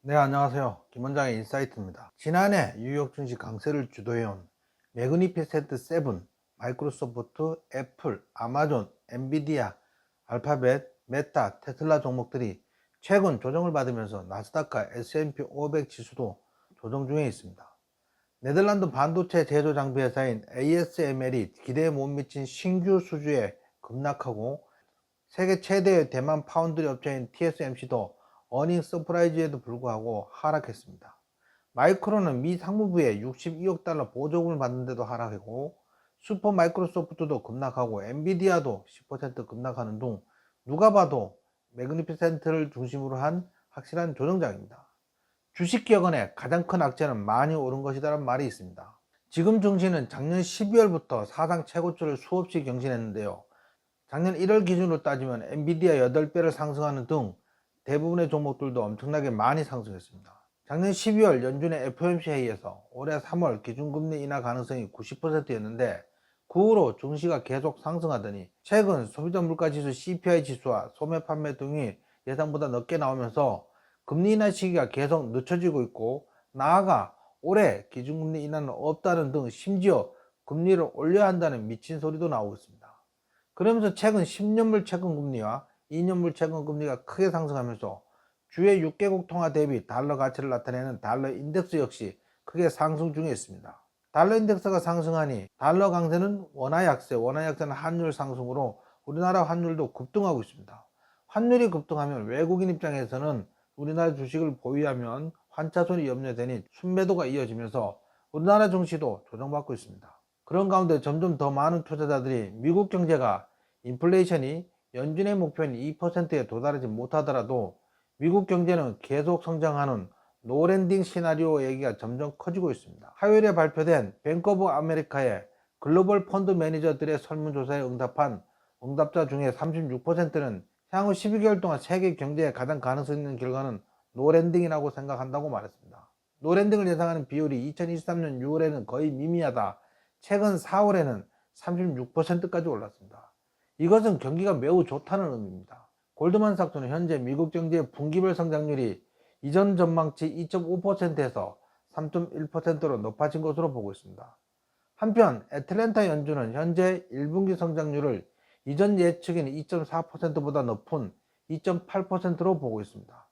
네, 안녕하세요. 김원장의 인사이트입니다. 지난해 뉴욕 증시 강세를 주도해온 매그니피센트 7, 마이크로소프트, 애플, 아마존, 엔비디아, 알파벳, 메타, 테슬라 종목들이 최근 조정을 받으면서 나스닥과 S&P 500 지수도 조정 중에 있습니다. 네덜란드 반도체 제조 장비 회사인 ASML이 기대에 못 미친 신규 수주에 급락하고, 세계 최대의 대만 파운드리 업체인 TSMC도 어닝 서프라이즈에도 불구하고 하락했습니다. 마이크론은 미 상무부에 62억 달러 보조금을 받는데도 하락하고, 슈퍼 마이크로소프트도 급락하고, 엔비디아도 10% 급락하는 등 누가 봐도 매그니피센트를 중심으로 한 확실한 조정장입니다. 주식기업원의 가장 큰 악재는 많이 오른 것이다라는 말이 있습니다. 지금 증시는 작년 12월부터 사상 최고치를 수없이 경신했는데요. 작년 1월 기준으로 따지면 엔비디아 8배를 상승하는 등 대부분의 종목들도 엄청나게 많이 상승했습니다. 작년 12월 연준의 FOMC 회의에서 올해 3월 기준금리 인하 가능성이 90%였는데 그 후로 증시가 계속 상승하더니 최근 소비자 물가지수 CPI 지수와 소매 판매 등이 예상보다 늦게 나오면서 금리 인하 시기가 계속 늦춰지고 있고, 나아가 올해 기준금리 인하는 없다는 등 심지어 금리를 올려야 한다는 미친 소리도 나오고 있습니다. 그러면서 최근 10년물 채권금리와 2년물 채권금리가 크게 상승하면서 주요 6개국 통화 대비 달러 가치를 나타내는 달러 인덱스 역시 크게 상승 중에 있습니다. 달러 인덱스가 상승하니 달러 강세는 원화 약세, 원화 약세는 환율 상승으로 우리나라 환율도 급등하고 있습니다. 환율이 급등하면 외국인 입장에서는 우리나라 주식을 보유하면 환차손이 염려되니 순매도가 이어지면서 우리나라 증시도 조정받고 있습니다. 그런 가운데 점점 더 많은 투자자들이 미국 경제가 인플레이션이 연준의 목표인 2%에 도달하지 못하더라도 미국 경제는 계속 성장하는 노랜딩 시나리오 얘기가 점점 커지고 있습니다. 화요일에 발표된 뱅크 오브 아메리카의 글로벌 펀드 매니저들의 설문조사에 응답한 응답자 중에 36%는 향후 12개월 동안 세계 경제에 가장 가능성 있는 결과는 노랜딩이라고 생각한다고 말했습니다. 노랜딩을 예상하는 비율이 2023년 6월에는 거의 미미하다, 최근 4월에는 36%까지 올랐습니다. 이것은 경기가 매우 좋다는 의미입니다. 골드만삭스는 현재 미국 경제의 분기별 성장률이 이전 전망치 2.5%에서 3.1%로 높아진 것으로 보고 있습니다. 한편 애틀랜타 연준은 현재 1분기 성장률을 이전 예측인 2.4%보다 높은 2.8%로 보고 있습니다.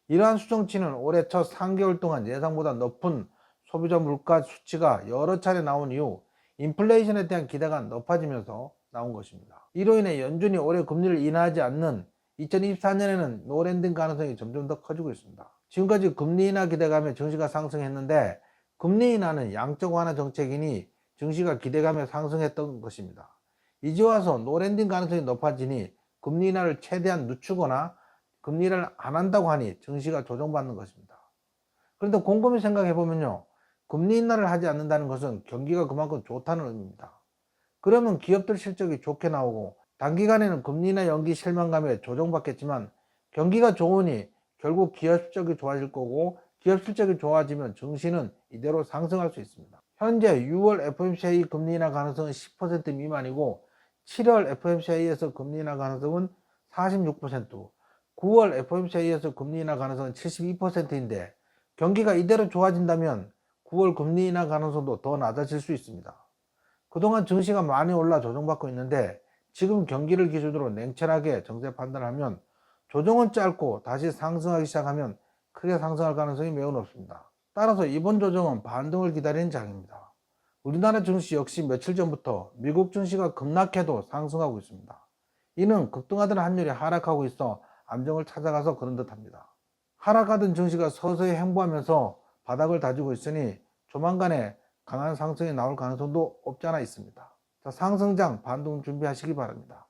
이러한 수정치는 올해 첫 3개월 동안 예상보다 높은 소비자 물가 수치가 여러 차례 나온 이후 인플레이션에 대한 기대가 높아지면서 나온 것입니다. 이로 인해 연준이 올해 금리를 인하하지 않는 2024년에는 노랜딩 가능성이 점점 더 커지고 있습니다. 지금까지 금리 인하 기대감에 증시가 상승했는데, 금리 인하는 양적 완화 정책이니 증시가 기대감에 상승했던 것입니다. 이제 와서 노랜딩 가능성이 높아지니 금리 인하를 최대한 늦추거나 금리를 안 한다고 하니 증시가 조정받는 것입니다. 그런데 곰곰이 생각해 보면요, 금리 인하를 하지 않는다는 것은 경기가 그만큼 좋다는 의미입니다. 그러면 기업들 실적이 좋게 나오고 단기간에는 금리 인하 연기 실망감에 조정받겠지만, 경기가 좋으니 결국 기업 실적이 좋아질 거고, 기업 실적이 좋아지면 증시는 이대로 상승할 수 있습니다. 현재 6월 FOMC 회의 금리 인하 가능성은 10% 미만이고, 7월 FOMC 회의에서 금리 인하 가능성은 46%, 9월 FOMC 회의에서 금리 인하 가능성은 72%인데 경기가 이대로 좋아진다면 9월 금리 인하 가능성도 더 낮아질 수 있습니다. 그동안 증시가 많이 올라 조정받고 있는데 지금 경기를 기준으로 냉철하게 정세 판단하면 조정은 짧고 다시 상승하기 시작하면 크게 상승할 가능성이 매우 높습니다. 따라서 이번 조정은 반등을 기다리는 장입니다. 우리나라 증시 역시 며칠 전부터 미국 증시가 급락해도 상승하고 있습니다. 이는 급등하던 환율이 하락하고 있어 안정을 찾아가서 그런 듯합니다. 하락하던 증시가 서서히 횡보하면서 바닥을 다지고 있으니 조만간에 강한 상승이 나올 가능성도 없지 않아 있습니다. 자, 상승장 반등 준비하시기 바랍니다.